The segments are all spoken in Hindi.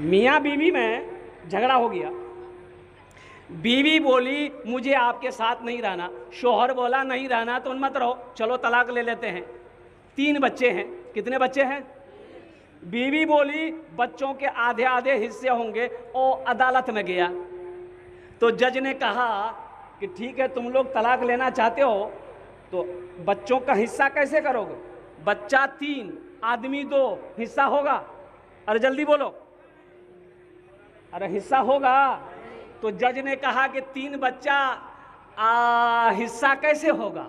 मियाँ बीवी में झगड़ा हो गया। बीवी बोली मुझे आपके साथ नहीं रहना, शोहर बोला नहीं रहना तो मत रहो, चलो तलाक ले लेते हैं। 3 बच्चे हैं। कितने बच्चे हैं? बीवी बोली बच्चों के आधे आधे हिस्से होंगे और अदालत में गया तो जज ने कहा कि ठीक है तुम लोग तलाक लेना चाहते हो तो बच्चों का हिस्सा कैसे करोगे? बच्चा 3 आदमी 2 हिस्सा होगा? अरे जल्दी बोलो, अरे हिस्सा होगा। तो जज ने कहा कि 3 बच्चा हिस्सा कैसे होगा?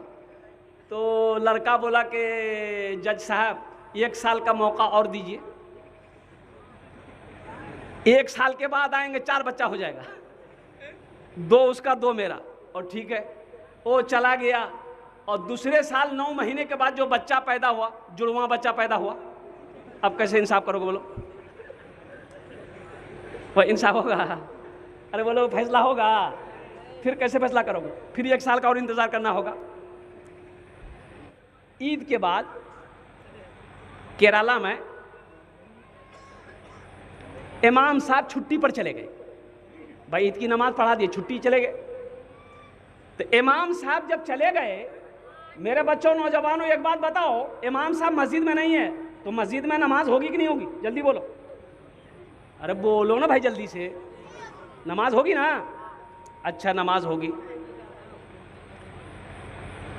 तो लड़का बोला कि जज साहब 1 साल का मौका और दीजिए, 1 साल के बाद आएंगे 4 बच्चा हो जाएगा, 2 उसका 2 मेरा। और ठीक है, वो चला गया और दूसरे साल 9 महीने के बाद जो बच्चा पैदा हुआ, जुड़वा बच्चा पैदा हुआ, अब कैसे इंसाफ करोगे बोलो? वो इंसाफ होगा? अरे बोलो फैसला होगा? फिर कैसे फैसला करोगे? फिर 1 साल का और इंतजार करना होगा। ईद के बाद केरला में इमाम साहब छुट्टी पर चले गए। भाई ईद की नमाज पढ़ा दी, छुट्टी चले गए। तो इमाम साहब जब चले गए, मेरे बच्चों नौजवानों एक बात बताओ, इमाम साहब मस्जिद में नहीं है तो मस्जिद में नमाज होगी कि नहीं होगी? जल्दी बोलो, अरे बोलो ना भाई जल्दी से, नमाज होगी ना? अच्छा नमाज होगी।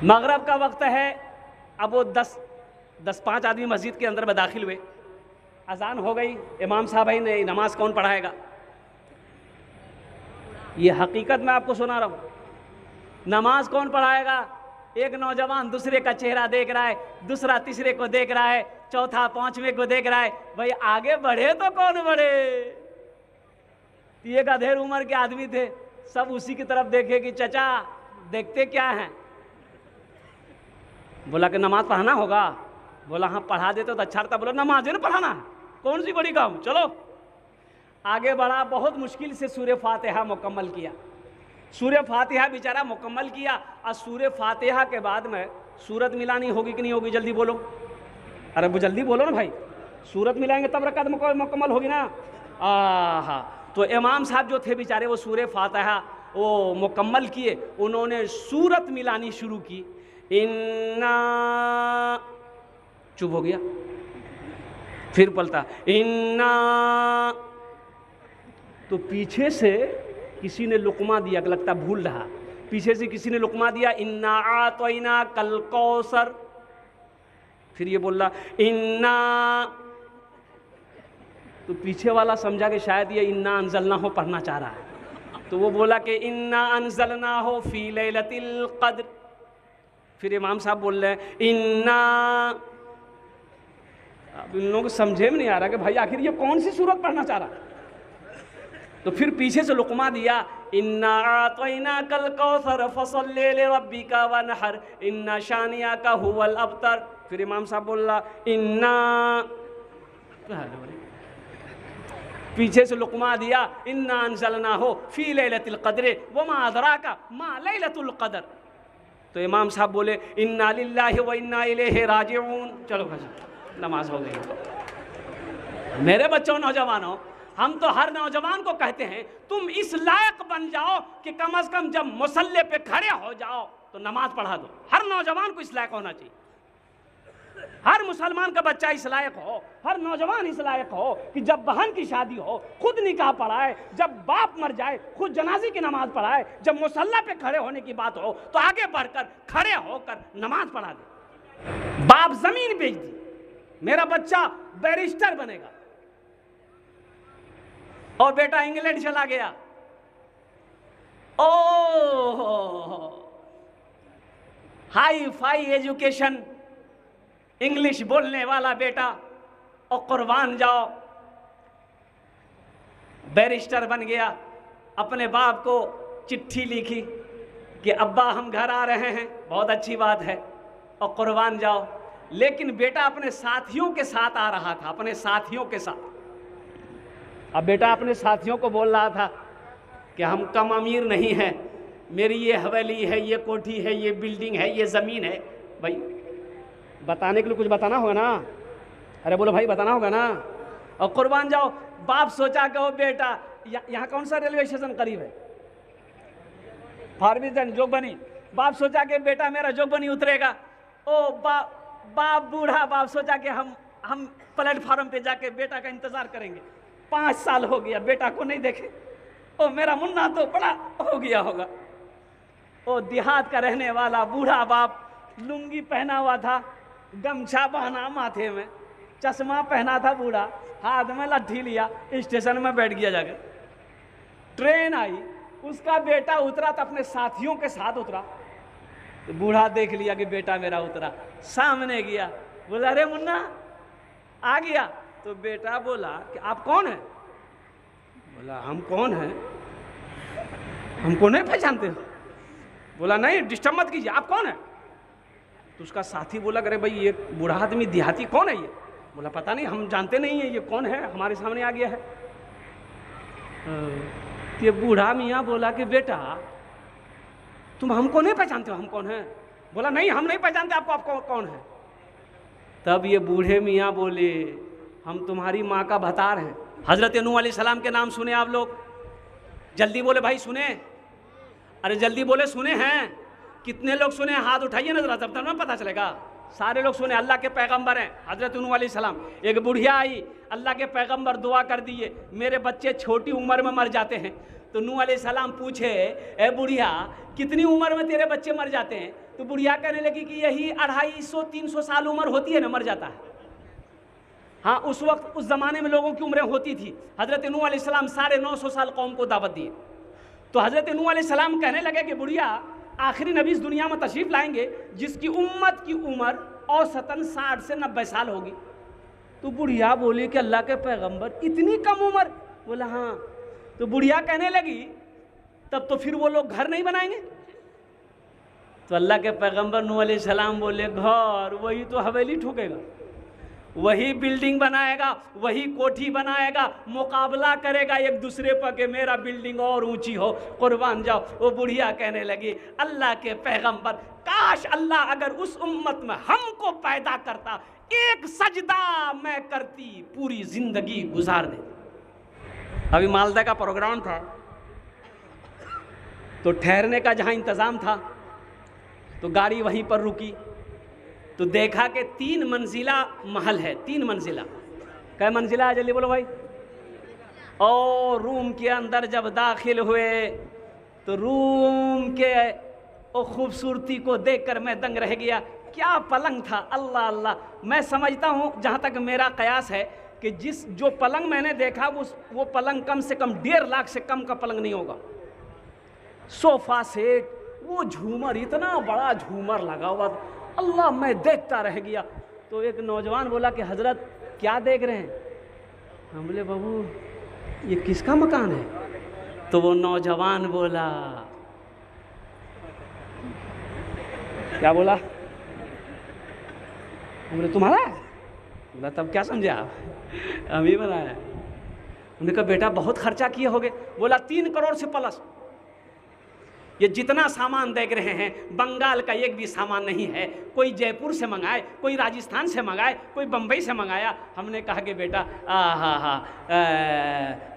मगरब का वक्त है, अब वो 10-5 आदमी मस्जिद के अंदर में दाखिल हुए, अजान हो गई, इमाम साहब भाई ने नमाज कौन पढ़ाएगा? ये हकीकत मैं आपको सुना रहा हूँ, नमाज कौन पढ़ाएगा? एक नौजवान दूसरे का चेहरा देख रहा है, दूसरा तीसरे को देख रहा है, चौथा 5वें को देख रहा है। भाई आगे बढ़े तो कौन बढ़े? ये अधेड़ उम्र के आदमी थे, सब उसी की तरफ देखे कि चचा देखते क्या हैं? बोला कि नमाज पढ़ाना होगा। बोला हाँ पढ़ा देते तो अच्छा रहता। बोला नमाज है ना पढ़ाना है, कौन सी बड़ी काम, चलो। आगे बढ़ा, बहुत मुश्किल से सूरह फातिहा मुकम्मल किया। सूरह फातिहा बेचारा मुकम्मल किया और सूरह फातिहा के बाद में सूरत मिलानी होगी कि नहीं होगी? जल्दी बोलो, अरे वो जल्दी बोलो ना भाई, सूरत मिलाएंगे तब रकात मुकम्मल होगी ना। हाँ, तो इमाम साहब जो थे बेचारे वो सूरह फातिहा वो मुकम्मल किए, उन्होंने सूरत मिलानी शुरू की। इन्ना, चुप हो गया, फिर पलटा इन्ना, तो पीछे से किसी ने लुकमा दिया, लगता भूल रहा, पीछे से किसी ने लुकमा दिया, इन्ना आतोइना कल कौसर। फिर ये बोल रहा इन्ना, तो पीछे वाला समझा कि शायद ये इन्ना अंजलना हो पढ़ना चाह रहा है, तो वो बोला कि इन्ना अंजलना हो फी लैलतिल क़द्र। फिर इमाम साहब बोल रहे हैं इन्ना। अब इन लोगों को समझे में नहीं आ रहा कि भाई आखिर ये कौन सी सूरत पढ़ना चाह रहा है। तो फिर पीछे से लुकमा दिया, इन्ना आतोइना कल कौसर फसल्ली लिरब्बिका वनहर इन्ना शानियाका हुवल अबतर। फिर इमाम साहब बोल रहा इन्ना, पीछे से लुकमा दिया, इन्ना अंजलना हो फी लैलतिल क़द्र वमा अदराका मा लैलतुल क़द्र। तो इमाम साहब बोले इन्ना लिल्लाहि व इन्ना इलैहि राजिऊन। चलो नमाज हो गई। मेरे बच्चों नौजवानों, हम तो हर नौजवान को कहते हैं तुम इस लायक बन जाओ कि कम से कम जब मुसल्ले पे खड़े हो जाओ तो नमाज पढ़ा दो। हर नौजवान को इस लायक होना चाहिए, हर मुसलमान का बच्चा इस लायक हो, हर नौजवान इस लायक हो कि जब बहन की शादी हो खुद निकाह पढ़ाए, जब बाप मर जाए खुद जनाजे की नमाज पढ़ाए, जब मुसल्ला पे खड़े होने की बात हो तो आगे बढ़कर खड़े होकर नमाज पढ़ा दे। बाप जमीन बेच दी, मेरा बच्चा बैरिस्टर बनेगा और बेटा इंग्लैंड चला गया। ओह, हाई फाई एजुकेशन, इंग्लिश बोलने वाला बेटा, और कुर्बान जाओ बैरिस्टर बन गया। अपने बाप को चिट्ठी लिखी कि अब्बा हम घर आ रहे हैं, बहुत अच्छी बात है, और कुर्बान जाओ। लेकिन बेटा अपने साथियों के साथ आ रहा था, अपने साथियों के साथ। अब बेटा अपने साथियों को बोल रहा था कि हम कम अमीर नहीं हैं, मेरी ये हवेली है, ये कोठी है, ये बिल्डिंग है, ये ज़मीन है। भाई बताने के लिए कुछ बताना होगा ना, अरे बोलो भाई बताना होगा ना। और कुर्बान जाओ, बाप सोचा कि वो बेटा, यहाँ कौन सा रेलवे स्टेशन करीब है? फारबिसगंज, जोगबनी। बाप सोचा कि बेटा मेरा जोगबनी उतरेगा। ओ बाप बूढ़ा बाप सोचा कि हम प्लेटफार्म पे जाके बेटा का इंतजार करेंगे। 5 साल हो गया बेटा को नहीं देखे। ओ मेरा मुन्ना तो बड़ा हो गया होगा। ओ देहात का रहने वाला बूढ़ा बाप, लुंगी पहना हुआ था, गमछा बांधा माथे में, चश्मा पहना था बूढ़ा, हाथ में लाठी लिया, स्टेशन में बैठ गया जाकर। ट्रेन आई, उसका बेटा उतरा तो अपने साथियों के साथ उतरा। तो बूढ़ा देख लिया कि बेटा मेरा उतरा, सामने गया, बोला अरे मुन्ना आ गया। तो बेटा बोला कि आप कौन हैं? बोला हम कौन हैं? हमको नहीं पहचानते हो? बोला नहीं, डिस्टर्ब मत कीजिए, आप कौन हैं? तो उसका साथी बोला अरे भाई ये बूढ़ा आदमी देहाती कौन है ये? बोला पता नहीं, हम जानते नहीं है ये कौन है, हमारे सामने आ गया है। ये बूढ़ा मियाँ बोला कि बेटा तुम हमको नहीं पहचानते हो, हम कौन हैं? बोला नहीं, हम नहीं पहचानते आपको, आप कौन है? तब ये बूढ़े मियाँ बोले हम तुम्हारी माँ का भतार हैं। हज़रत नूह अलैहिस्सलाम के नाम सुने आप लोग? जल्दी बोले भाई, सुने? अरे जल्दी बोले, सुने हैं? कितने लोग सुने? हाथ उठाइए ना जरा, तब ना पता चलेगा। सारे लोग सुने। अल्लाह के पैगंबर हैं हज़रत नूह अलैहिस्सलाम। एक बुढ़िया आई, अल्लाह के पैगंबर दुआ कर दिए मेरे बच्चे छोटी उम्र में मर जाते हैं। तो नूह अलैहिस्सलाम पूछे ए बुढ़िया कितनी उम्र में तेरे बच्चे मर जाते हैं? तो बुढ़िया कहने लगी कि यही 250-300 साल उम्र होती है ना, मर जाता है। हाँ, उस वक्त उस ज़माने में लोगों की उम्रें होती थी। हज़रत नूह अलैहिस्सलाम 950 साल कौम को दावत दिए। तो हज़रत नूह अलैहिस्सलाम कहने लगे कि बुढ़िया आखिरी नबी इस दुनिया में तशरीफ़ लाएंगे जिसकी उम्मत की उम्र औसतन 60 से 90 साल होगी। तो बुढ़िया बोली कि अल्लाह के पैगंबर इतनी कम उम्र? बोला हाँ। तो बुढ़िया कहने लगी तब तो फिर वो लोग घर नहीं बनाएंगे? तो अल्लाह के पैगंबर नूह अलैहिस्सलाम बोले घर, वही तो हवेली ठोकेगा, वही बिल्डिंग बनाएगा, वही कोठी बनाएगा, मुकाबला करेगा एक दूसरे पर कि मेरा बिल्डिंग और ऊंची हो, कुर्बान जाओ। वो बुढ़िया कहने लगी अल्लाह के पैगंबर काश अल्लाह अगर उस उम्मत में हमको पैदा करता, एक सजदा मैं करती, पूरी जिंदगी गुजार देती। अभी मालदा का प्रोग्राम था तो ठहरने का जहाँ इंतज़ाम था तो गाड़ी वहीं पर रुकी। तो देखा कि 3 मंजिला महल है। 3 मंजिला। कै मंजिला है जल्दी बोलो भाई? और रूम के अंदर जब दाखिल हुए तो रूम के खूबसूरती को देखकर मैं दंग रह गया। क्या पलंग था, अल्लाह अल्लाह। मैं समझता हूँ जहाँ तक मेरा कयास है कि जो पलंग मैंने देखा वो पलंग कम से कम 1.5 लाख से कम का पलंग नहीं होगा। सोफा सेट, वो झूमर, इतना बड़ा झूमर लगा हुआ, अल्लाह मैं देखता रह गया। तो एक नौजवान बोला कि हजरत क्या देख रहे हैं? हम बोले बाबू ये किसका मकान है? तो वो नौजवान बोला, क्या बोला? हम बोले तुम्हारा? बोला तब क्या समझे आप? हम ही बनाया। हमने कहा बेटा बहुत खर्चा किए होगे। बोला 3 करोड़ से प्लस। ये जितना सामान देख रहे हैं बंगाल का एक भी सामान नहीं है। कोई जयपुर से मंगाए, कोई राजस्थान से मंगाए, कोई बम्बई से मंगाया। हमने कहा कि बेटा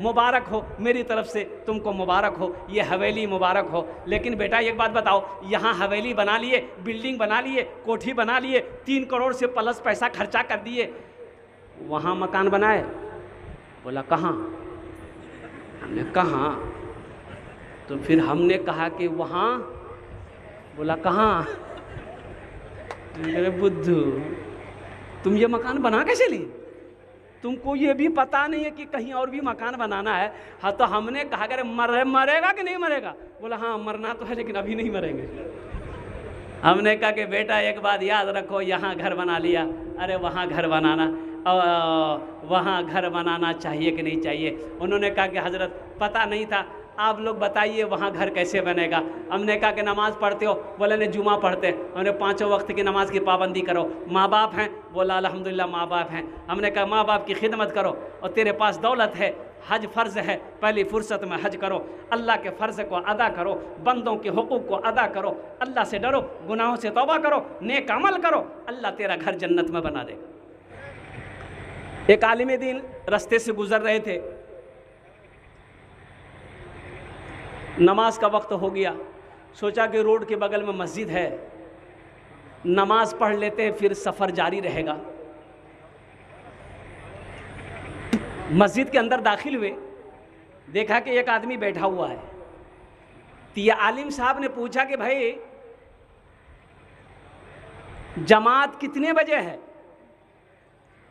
मुबारक हो, मेरी तरफ से तुमको मुबारक हो, ये हवेली मुबारक हो। लेकिन बेटा एक बात बताओ, यहाँ हवेली बना लिए, बिल्डिंग बना लिए, कोठी बना लिए, 3 करोड़ से प्लस पैसा खर्चा कर दिए, वहाँ मकान बनाए? बोला कहाँ? हमने कहाँ? तो फिर हमने कहा कि वहाँ। बोला कहाँ? मेरे बुद्धू तुम ये मकान बना कैसे लिए? तुमको ये भी पता नहीं है कि कहीं और भी मकान बनाना है? हाँ। तो हमने कहा अगर मरेगा कि नहीं मरेगा? बोला हाँ मरना तो है लेकिन अभी नहीं मरेंगे। हमने कहा कि बेटा एक बात याद रखो, यहाँ घर बना लिया, अरे वहाँ घर बनाना, वहाँ घर बनाना चाहिए कि नहीं चाहिए? उन्होंने कहा कि हजरत पता नहीं था, आप लोग बताइए वहाँ घर कैसे बनेगा। हमने कहा कि नमाज़ पढ़ते हो? बोले नहीं जुमा पढ़ते। हमने 5 वक्त की नमाज़ की पाबंदी करो। माँ बाप हैं? बोला अल्हम्दुलिल्लाह माँ बाप हैं। हमने कहा माँ बाप की खिदमत करो और तेरे पास दौलत है, हज फ़र्ज़ है, पहली फुर्सत में हज करो, अल्लाह के फ़र्ज़ को अदा करो, बंदों के हुकूक़ को अदा करो, अल्लाह से डरो, गुनाहों से तौबा करो, नेक अमल करो, अल्लाह तेरा घर जन्नत में बना देगा। एक आलिम दीन रास्ते से गुजर रहे थे, नमाज का वक्त हो गया, सोचा कि रोड के बगल में मस्जिद है, नमाज पढ़ लेते हैं फिर सफ़र जारी रहेगा। मस्जिद के अंदर दाखिल हुए, देखा कि एक आदमी बैठा हुआ है। तो ये आलिम साहब ने पूछा कि भाई जमात कितने बजे है?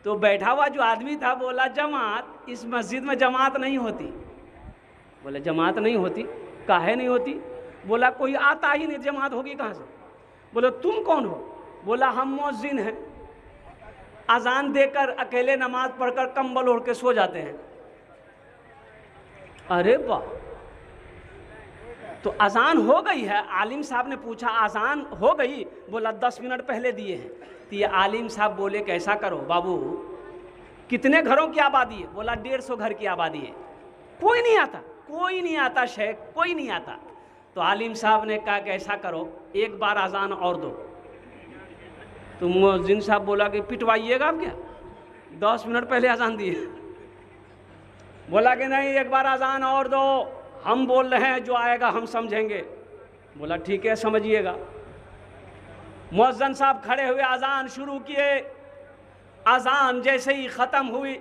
तो बैठा हुआ जो आदमी था बोला जमात, इस मस्जिद में जमात नहीं होती। बोले जमात नहीं होती? काहे नहीं होती? बोला कोई आता ही नहीं, जमात होगी कहाँ से? बोले तुम कौन हो? बोला हम मुअज्जिन हैं, अजान देकर अकेले नमाज पढ़कर कंबल ओढ़ के सो जाते हैं। अरे वाह! तो अजान हो गई है? आलिम साहब ने पूछा अजान हो गई? बोला 10 मिनट पहले दिए हैं। तो ये आलिम साहब बोले कैसा करो बाबू, कितने घरों की आबादी है? बोला 150 घर की आबादी है। कोई नहीं आता, कोई नहीं आता शेख, कोई नहीं आता। तो आलिम साहब ने कहा कैसा करो, एक बार अजान और दो। तो मुअज्जिन साहब बोला कि पिटवाइएगा आप क्या, 10 मिनट पहले अजान दिए। बोला कि नहीं, एक बार अजान और दो, हम बोल रहे हैं, जो आएगा हम समझेंगे। बोला ठीक है, समझिएगा। मुअज्जिन साहब खड़े हुए, अजान शुरू किए। अजान जैसे ही ख़त्म हुई,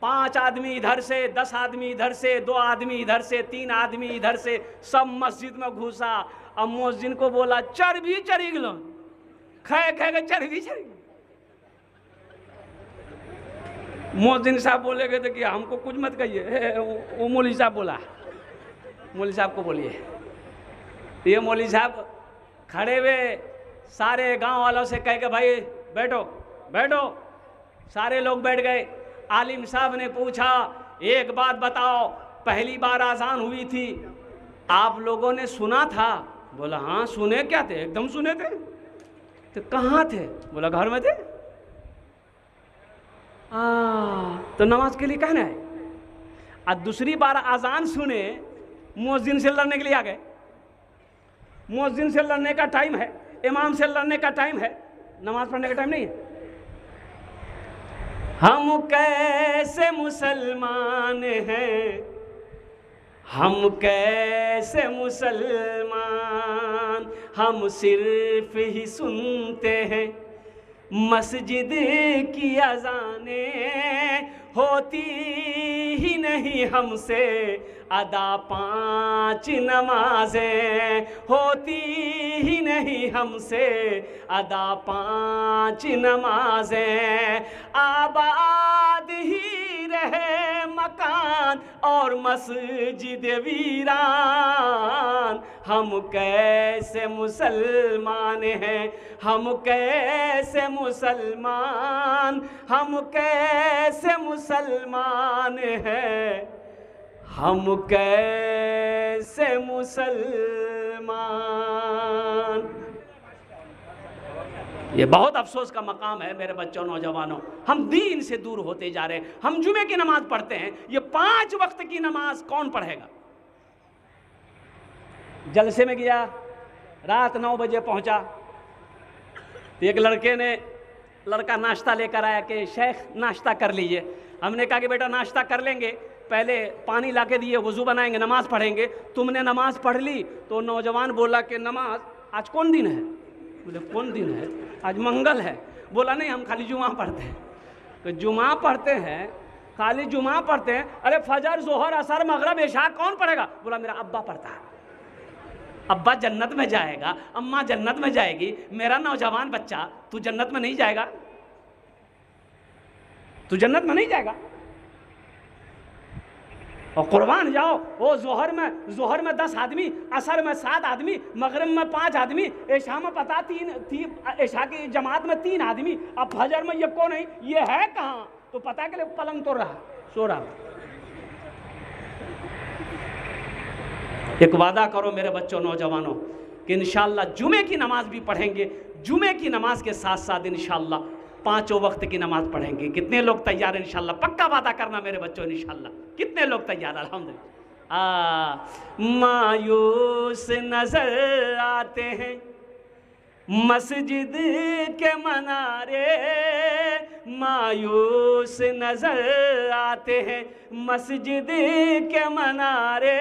5 आदमी इधर से, 10 आदमी इधर से, 2 आदमी इधर से, 3 आदमी इधर से, सब मस्जिद में घुसा। अब मुअज्जिन को बोला चर्बी चढ़ी गलो, खे खे के चर्बी चढ़ी। मुअज्जिन साहब बोले गए थे कि हमको कुछ मत कहिए। वो मौलवी साहब बोला, मौलवी साहब को बोलिए। ये मौलवी साहब खड़े हुए, सारे गांव वालों से कह के भाई बैठो बैठो। सारे लोग बैठ गए। आलिम साहब ने पूछा एक बात बताओ, पहली बार आज़ान हुई थी आप लोगों ने सुना था? बोला हाँ सुने। क्या थे? एकदम सुने थे। तो कहाँ थे? बोला घर में थे। तो नमाज के लिए कहना है। आज दूसरी बार आज़ान सुने, मुअज्जिन से लड़ने के लिए आ गए। मुअज्जिन से लड़ने का टाइम है, इमाम से लड़ने का टाइम है, नमाज पढ़ने का टाइम नहीं है। हम कैसे मुसलमान हैं, हम कैसे मुसलमान, हम सिर्फ ही सुनते हैं मस्जिद की अज़ानें, होती ही नहीं हमसे अदा 5 नमाजें, होती ही नहीं हमसे अदा 5 नमाजें। आबाद ही रहे मकान और मस्जिद वीरान, हम कैसे मुसलमान हैं, हम कैसे मुसलमान, हम कैसे मुसलमान हैं, हम कैसे मुसलमान। ये बहुत अफसोस का मकाम है मेरे बच्चों, नौजवानों। हम दीन से दूर होते जा रहे हैं। हम जुमे की नमाज पढ़ते हैं, ये 5 वक्त की नमाज कौन पढ़ेगा? जलसे में गया, रात 9 बजे पहुंचा, तो एक लड़का नाश्ता लेकर आया कि शेख नाश्ता कर लीजिए। हमने कहा कि बेटा नाश्ता कर लेंगे, पहले पानी ला के दिए, वज़ू बनाएंगे, नमाज पढ़ेंगे। तुमने नमाज पढ़ ली? तो नौजवान बोला कि नमाज आज कौन दिन है? बोले कौन दिन है? आज मंगल है। बोला नहीं, हम खाली जुमा पढ़ते हैं। तो जुमा पढ़ते हैं, खाली जुमा पढ़ते हैं? अरे फजर, जोहर, असर, मगरिब, इशा कौन पढ़ेगा? बोला मेरा अब्बा पढ़ता है। अब्बा जन्नत में जाएगा, अम्मा जन्नत में जाएगी, मेरा नौजवान बच्चा तू जन्नत में नहीं जाएगा? तू जन्नत में नहीं जाएगा? और कुर्बान जाओ, वो जोहर में 10 आदमी, असर में 7 आदमी, मगरिब में 5 आदमी, इशा में पता 3, इशा की जमात में 3 आदमी, अब फजर में ये कौन है? ये है कहाँ? तो पता के लिए पलंग तो रहा, सो रहा। एक वादा करो मेरे बच्चों, नौजवानों, कि इंशाअल्लाह जुमे की नमाज भी पढ़ेंगे। जुमे की नमाज के साथ साथ इंशाअल्लाह 5 वक्त की नमाज पढ़ेंगे। कितने लोग तैयार हैं? इंशाअल्लाह पक्का वादा करना मेरे बच्चों, इंशाअल्लाह। कितने लोग तैयार? अल्हम्दुलिल्लाह। मायूस नजर आते हैं मस्जिद के मनारे, मायूस नजर आते हैं। मस्जिद के मनारे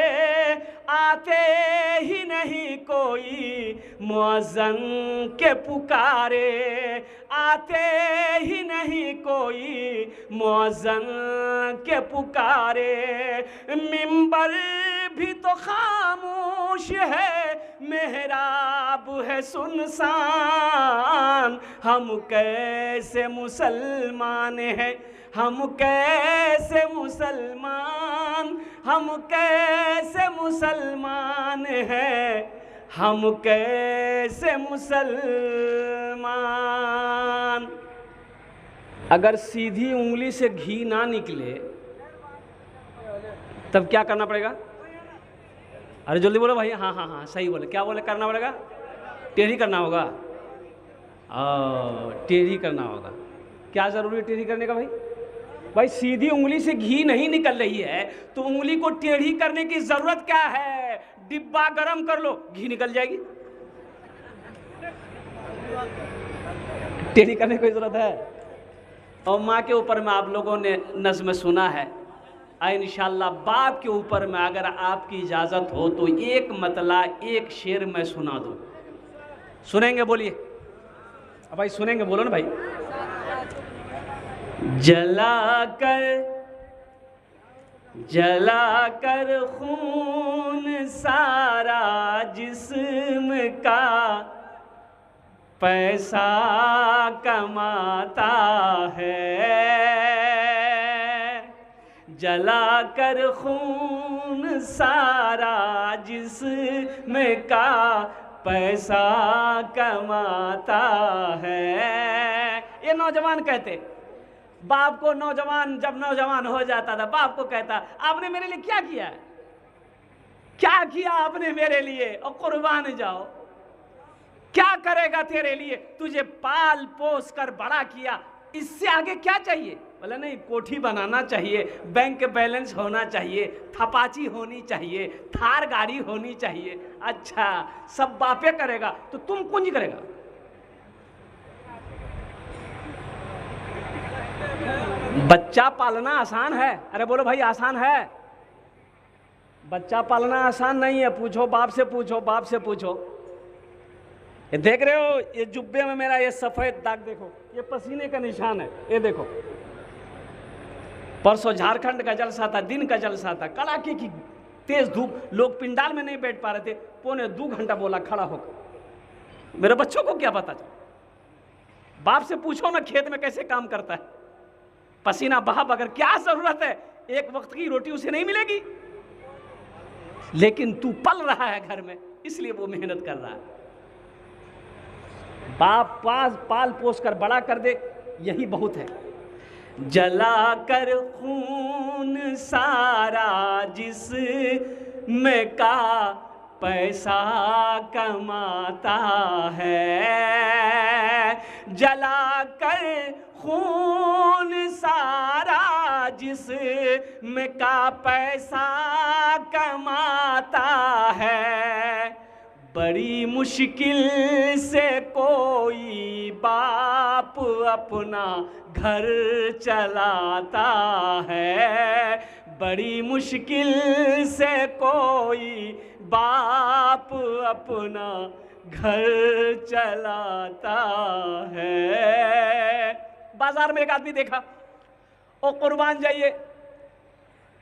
आते ही नहीं कोई मुअज्जन के पुकारे, आते ही नहीं कोई मुअज्जन के पुकारे। मिंबर भी तो खामोश है, मेहराब है सुनसान। हम कैसे मुसलमान हैं, हम कैसे मुसलमान, हम कैसे मुसलमान हैं, हम कैसे मुसलमान। अगर सीधी उंगली से घी ना निकले तब क्या करना पड़ेगा? अरे जल्दी बोलो भाई। हाँ हाँ हाँ सही बोले। क्या बोले करना पड़ेगा? टेढ़ी करना होगा। टेढ़ी करना होगा। क्या ज़रूरी है टेढ़ी करने का भाई? भाई सीधी उंगली से घी नहीं निकल रही है तो उंगली को टेढ़ी करने की ज़रूरत क्या है? डिब्बा गरम कर लो, घी निकल जाएगी। टेढ़ी करने की ज़रूरत है। और माँ के ऊपर में आप लोगों ने नज़्म सुना है। इंशाअल्लाह बाप के ऊपर में अगर आपकी इजाज़त हो तो एक मतला एक शेर मैं सुना दूँ। सुनेंगे? बोलिए। अब भाई सुनेंगे, बोलो ना भाई। जला कर खून सारा जिस्म का पैसा कमाता है। जला कर खून सारा जिस्म का पैसा कमाता है। ये नौजवान कहते, बाप को नौजवान जब नौजवान हो जाता था बाप को कहता, आपने मेरे लिए क्या किया है? क्या किया आपने मेरे लिए? और कुर्बान जाओ, क्या करेगा तेरे लिए? तुझे पाल पोस कर बड़ा किया, इससे आगे क्या चाहिए? बोला नहीं, कोठी बनाना चाहिए, बैंक बैलेंस होना चाहिए, थपाची होनी चाहिए, थार गाड़ी होनी चाहिए। अच्छा, सब बापे करेगा तो तुम कुंज करेगा? बच्चा पालना आसान है? अरे बोलो भाई, आसान है? बच्चा पालना आसान नहीं है। पूछो बाप से, पूछो बाप से पूछो। ये देख रहे हो, ये जुब्बे में मेरा ये सफेद दाग देखो, ये पसीने का निशान है। ये देखो, परसों झारखंड का जलसा था, दिन का जलसा था, कड़ाके की तेज धूप, लोग पिंडाल में नहीं बैठ पा रहे थे। 1.25 घंटा बोला खड़ा होकर। मेरे बच्चों को क्या पता चला? बाप से पूछो ना खेत में कैसे काम करता है, पसीना बहा बगैर। क्या जरूरत है? एक वक्त की रोटी उसे नहीं मिलेगी, लेकिन तू पल रहा है घर में, इसलिए वो मेहनत कर रहा है। बाप पाल पोस कर बड़ा कर दे, यही बहुत है। जला कर खून सारा जिस्म का पैसा कमाता है। जला कर खून सारा जिस्म का पैसा कमाता है। बड़ी मुश्किल से कोई बाप अपना घर चलाता है। बड़ी मुश्किल से कोई बाप अपना घर चलाता है। बाजार में एक आदमी देखा, ओ कुर्बान जाइए,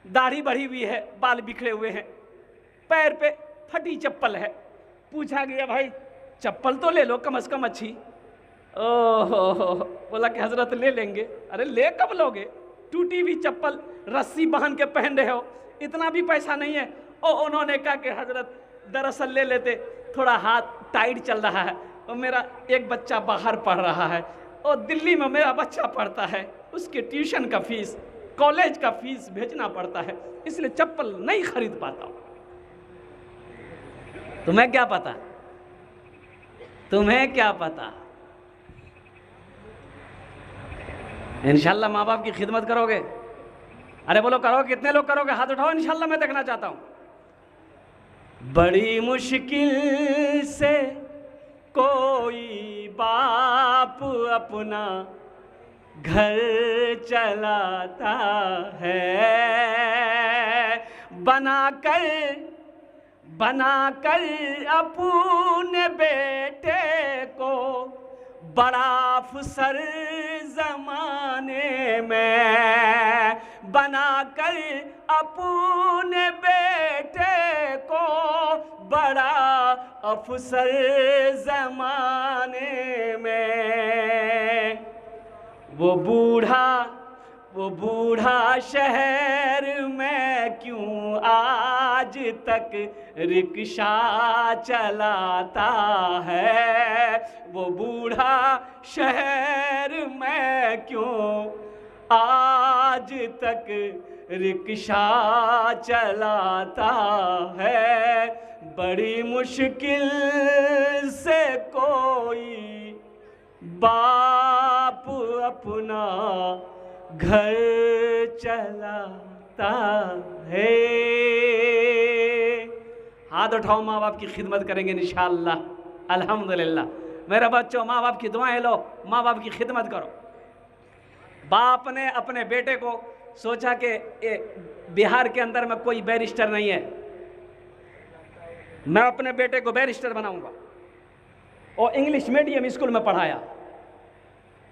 दाढ़ी बढ़ी हुई है, बाल बिखरे हुए हैं, पैर पे फटी चप्पल है। पूछा गया, भाई चप्पल तो ले लो कम से कम अच्छी। ओहो, बोला कि हजरत ले लेंगे। अरे ले कब लोगे? टूटी हुई चप्पल रस्सी बांध के पहन रहे हो, इतना भी पैसा नहीं है। उन्होंने कहा कि हजरत दरअसल ले लेते, थोड़ा हाथ टाइट चल रहा है, और मेरा एक बच्चा बाहर पढ़ रहा है, और दिल्ली में मेरा बच्चा पढ़ता है, उसके ट्यूशन का फीस, कॉलेज का फीस भेजना पड़ता है, इसलिए चप्पल नहीं खरीद पाता हूँ। तुम्हें क्या पता? तुम्हें क्या पता? इंशाल्लाह माँ बाप की खिदमत करोगे? अरे बोलो करोगे? कितने लोग करोगे? हाथ उठाओ, इंशाल्लाह मैं देखना चाहता हूँ। बड़ी मुश्किल से कोई बाप अपना घर चलाता है। बनाकर अपने बेटे को बड़ा अफसर ज़माने में, बनाकर अपने बेटे को बड़ा अफसर ज़माने में। वो बूढ़ा शहर में क्यों आज तक रिक्शा चलाता है। वो बूढ़ा शहर में क्यों आज तक रिक्शा चलाता है। बड़ी मुश्किल से कोई बाप अपना घर चलाता है। हाथ उठाओ, माँ बाप की खिदमत करेंगे इंशाअल्लाह। अल्हम्दुलिल्लाह। मेरे बच्चों, माँ बाप की दुआएं लो, माँ बाप की खिदमत करो। बाप ने अपने बेटे को सोचा कि बिहार के अंदर में कोई बैरिस्टर नहीं है, मैं अपने बेटे को बैरिस्टर बनाऊंगा, और इंग्लिश मीडियम स्कूल में पढ़ाया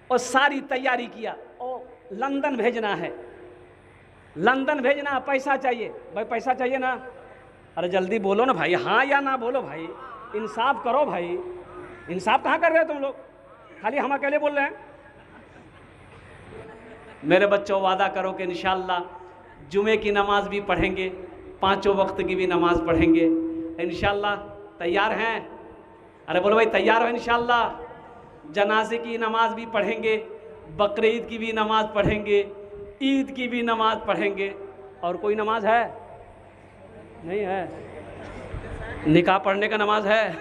और सारी तैयारी किया। और लंदन भेजना है, लंदन भेजना, पैसा चाहिए भाई, पैसा चाहिए ना। अरे जल्दी बोलो ना भाई, हाँ या ना बोलो भाई, इंसाफ करो भाई। इंसाफ कहाँ कर रहे हो तुम लोग, खाली हम अकेले बोल रहे हैं। मेरे बच्चों, वादा करो कि इंशाअल्लाह जुमे की नमाज भी पढ़ेंगे, पांचों वक्त की भी नमाज पढ़ेंगे इंशाअल्लाह। तैयार हैं? अरे बोलो भाई, तैयार हो इंशाअल्लाह। जनाजे की नमाज भी पढ़ेंगे, बकरीद की भी नमाज पढ़ेंगे, ईद की भी नमाज पढ़ेंगे। और कोई नमाज है? नहीं है। निकाह पढ़ने का नमाज है।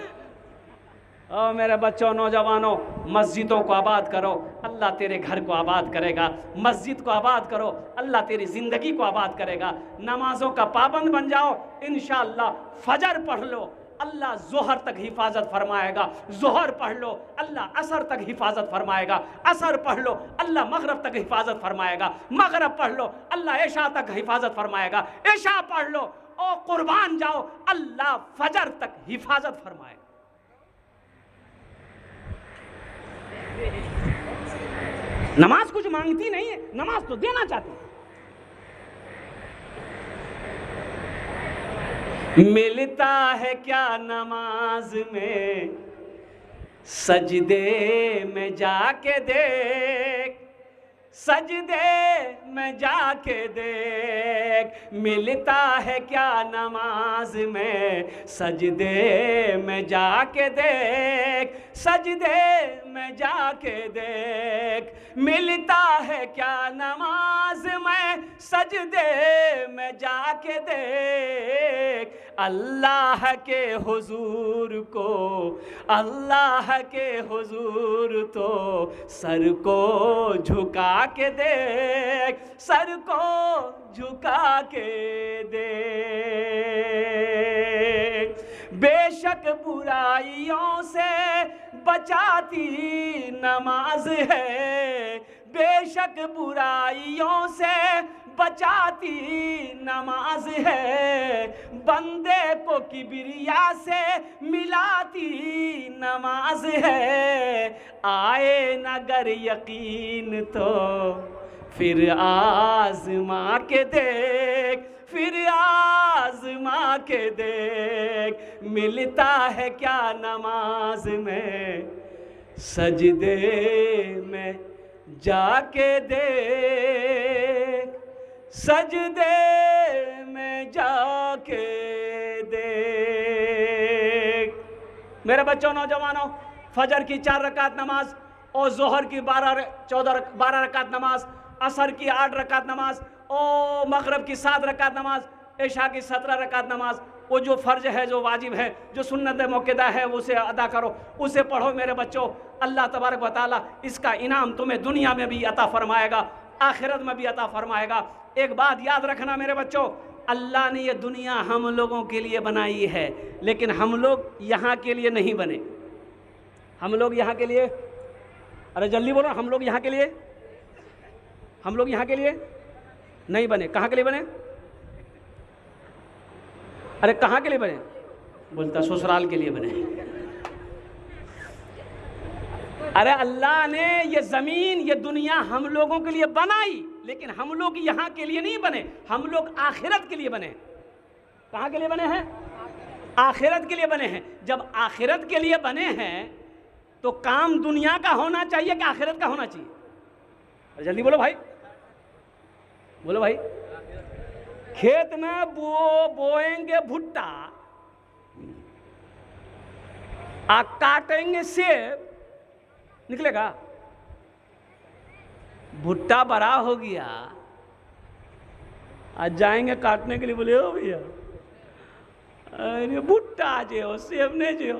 और मेरे बच्चों, नौजवानों, मस्जिदों को आबाद करो, अल्लाह तेरे घर को आबाद करेगा। मस्जिद को आबाद करो, अल्लाह तेरी ज़िंदगी को आबाद करेगा। नमाज़ों का पाबंद बन जाओ इंशाअल्लाह। फजर पढ़ लो, अल्लाह ज़ोहर तक हिफाजत फरमाएगा। ज़ोहर पढ़ लो, अल्लाह असर तक हिफाजत फरमाएगा। असर पढ़ लो, अल्लाह मगरब तक हिफाजत फरमाएगा। मगरब पढ़ लो, अल्लाह इशा तक हिफाजत फरमाएगा। इशा पढ़ लो और कुर्बान जाओ, अल्लाह फजर तक हिफाजत फरमाएगा। नमाज कुछ मांगती नहीं है, नमाज तो देना चाहती है। मिलता है क्या नमाज में, सजदे में जाके देख, सजदे में जाके देख। मिलता है क्या नमाज में, सजदे में जाके देख, सजदे में जाके देख। मिलता है क्या नमाज में, सजदे में जाके देख। अल्लाह के हुजूर को, अल्लाह के हुजूर तो सर को झुका के देख, सर को झुका के देख। बेशक बुराइयों से बचाती नमाज है, बेशक बुराइयों से बचाती नमाज है। बंदे को किबरिया से मिलाती नमाज है। आए नगर यकीन तो फिर आज़मा के देख, फिर आज़मा के देख। मिलता है क्या नमाज में, सजदे में जाके देख, सजदे में जाके देख। मेरे बच्चों, नौजवानों, फजर की 4 रकात नमाज और जोहर की 12 रकात नमाज, असर की 8 रकात नमाज और मगरब की 7 रकात नमाज, इशा की 17 रकात नमाज। वो जो फ़र्ज है, जो वाजिब है, जो सुन्नत मौक़िदा है, उसे अदा करो, उसे पढ़ो। मेरे बच्चों, अल्लाह तबारक व तआला इसका इनाम तुम्हें दुनिया में भी अता फरमाएगा, आखिरत में भी अता फरमाएगा। एक बात याद रखना मेरे बच्चों, अल्लाह ने ये दुनिया हम लोगों के लिए बनाई है, लेकिन हम लोग यहाँ के लिए नहीं बने। हम लोग यहाँ के लिए, अरे जल्दी बोलो, हम लोग यहाँ के लिए हम लोग यहाँ के लिए नहीं बने, कहाँ के लिए बने? अरे कहाँ के लिए बने? बोलता ससुराल के लिए बने। अरे अल्लाह ने ये ज़मीन, ये दुनिया हम लोगों के लिए बनाई, लेकिन हम लोग यहाँ के लिए नहीं बने, हम लोग आखिरत के लिए बने। कहाँ के लिए बने हैं? आखिरत के लिए बने हैं। जब आखिरत के लिए बने हैं तो काम दुनिया का होना चाहिए कि आखिरत का होना चाहिए? अरे जल्दी बोलो भाई, बोलो भाई। खेत में बोएंगे भुट्टा, काटेंगे सेब, निकलेगा? भुट्टा बड़ा हो गया, आज जाएंगे काटने के लिए, बोले ओ भैया अरे भुट्टा जो सेब नहीं जो,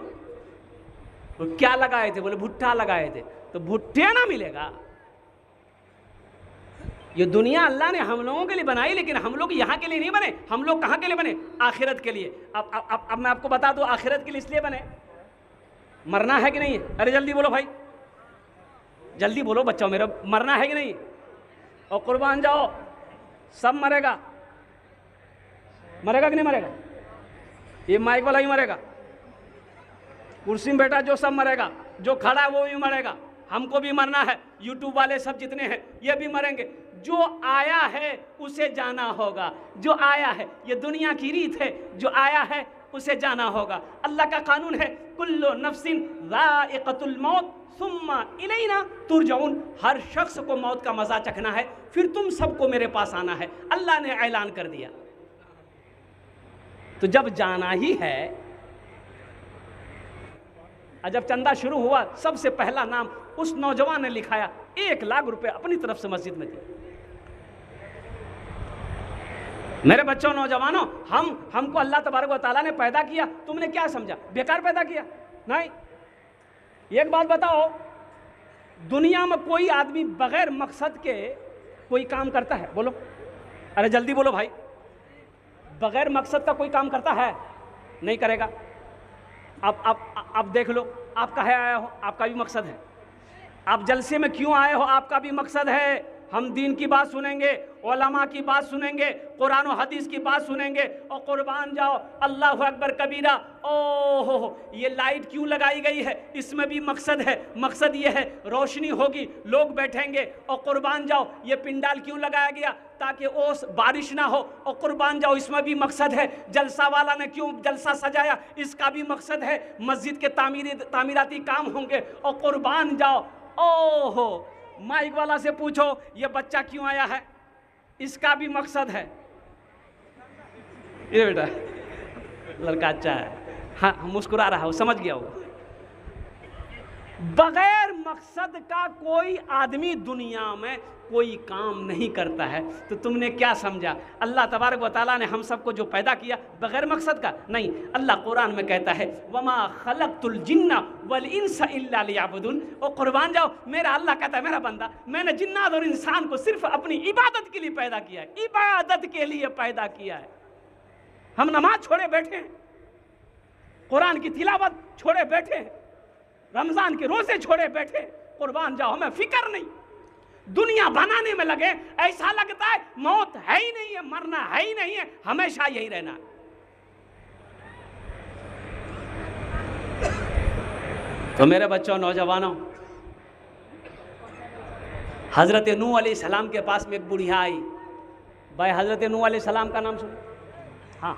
तो क्या लगाए थे? बोले भुट्टा लगाए थे। तो भुट्टे ना मिलेगा। ये दुनिया अल्लाह ने हम लोगों के लिए बनाई, लेकिन हम लोग यहाँ के लिए नहीं बने। हम लोग कहाँ के लिए बने? आखिरत के लिए। अब मैं आपको बता दूं, आखिरत के लिए इसलिए बने, मरना है कि नहीं है? अरे जल्दी बोलो भाई, जल्दी बोलो बच्चों मेरा, मरना है कि नहीं? और कुर्बान जाओ, सब मरेगा। मरेगा कि नहीं मरेगा? ये माइक वाला ही मरेगा, कुर्सी में बैठा जो सब मरेगा, जो खड़ा है वो भी मरेगा, हमको भी मरना है, यूट्यूब वाले सब जितने हैं ये भी मरेंगे। जो आया है उसे जाना होगा, जो आया है, ये दुनिया की रीत है, जो आया है उसे जाना होगा। अल्लाह का कानून है, कुल्लु नफ्सिन ज़ाइक़तुल मौत सुम्मा इलैना तुरजऊन। हर शख्स को मौत का मजा चखना है, फिर तुम सबको मेरे पास आना है। अल्लाह ने ऐलान कर दिया। तो जब जाना ही है, जब चंदा शुरू हुआ, सबसे पहला नाम उस नौजवान ने लिखाया, 1 लाख रुपए अपनी तरफ से मस्जिद में दिए। मेरे बच्चों, नौजवानों, हमको अल्लाह तबारक व तआला ने पैदा किया, तुमने क्या समझा? बेकार पैदा किया? नहीं। एक बात बताओ, दुनिया में कोई आदमी बगैर मकसद के कोई काम करता है? बोलो, अरे जल्दी बोलो भाई। बगैर मकसद का कोई काम करता है? नहीं करेगा। अब देख लो, आप कहाँ आए हो? आपका भी मकसद है। आप जलसे में क्यों आए हो? आपका भी मकसद है। हम दीन की बात सुनेंगे, उलमा की बात सुनेंगे, कुरान और हदीस की बात सुनेंगे, और कुर्बान जाओ, अल्लाह अकबर कबीरा। ओहो, ये लाइट क्यों लगाई गई है? इसमें भी मकसद है। मकसद ये है रोशनी होगी, लोग बैठेंगे। और कुर्बान जाओ, ये पिंडाल क्यों लगाया गया? ताकि ओस बारिश ना हो। और कुर्बान जाओ, इसमें भी मकसद है। जलसा वाला ने क्यों जलसा सजाया? इसका भी मकसद है। मस्जिद के तामीराती काम होंगे। और कुर्बान जाओ, ओहो, माइक वाला से पूछो ये बच्चा क्यों आया है? इसका भी मकसद है। ये बेटा लड़का अच्छा है, हाँ मुस्कुरा रहा हो, समझ गया हो। बगैर मकसद का कोई आदमी दुनिया में कोई काम नहीं करता है। तो तुमने क्या समझा? अल्लाह तबारक व तआला ने हम सबको जो पैदा किया बगैर मकसद का? नहीं। अल्लाह कुरान में कहता है, वमा खलक़तुल जिन्ना वल इंसा इल्ला लियअबुदून। और कुर्बान जाओ, मेरा अल्लाह कहता है, मेरा बंदा, मैंने जिन्नात और इंसान को सिर्फ अपनी इबादत के लिए पैदा किया है। इबादत के लिए पैदा किया है। हम नमाज छोड़े बैठे हैं, कुरान की तिलावत छोड़े बैठे हैं, रमजान के रोजे छोड़े बैठे। कुर्बान जाओ, हमें फिक्र नहीं, दुनिया बनाने में लगे। ऐसा लगता है मौत है ही नहीं है, मरना है ही नहीं है, हमेशा यही रहना है। तो मेरे बच्चों, नौजवानों, हजरत नूह अलैहिस्सलाम के पास में एक बुढ़िया आई। भाई हजरत नूह अलैहिस्सलाम का नाम सुनो? हाँ।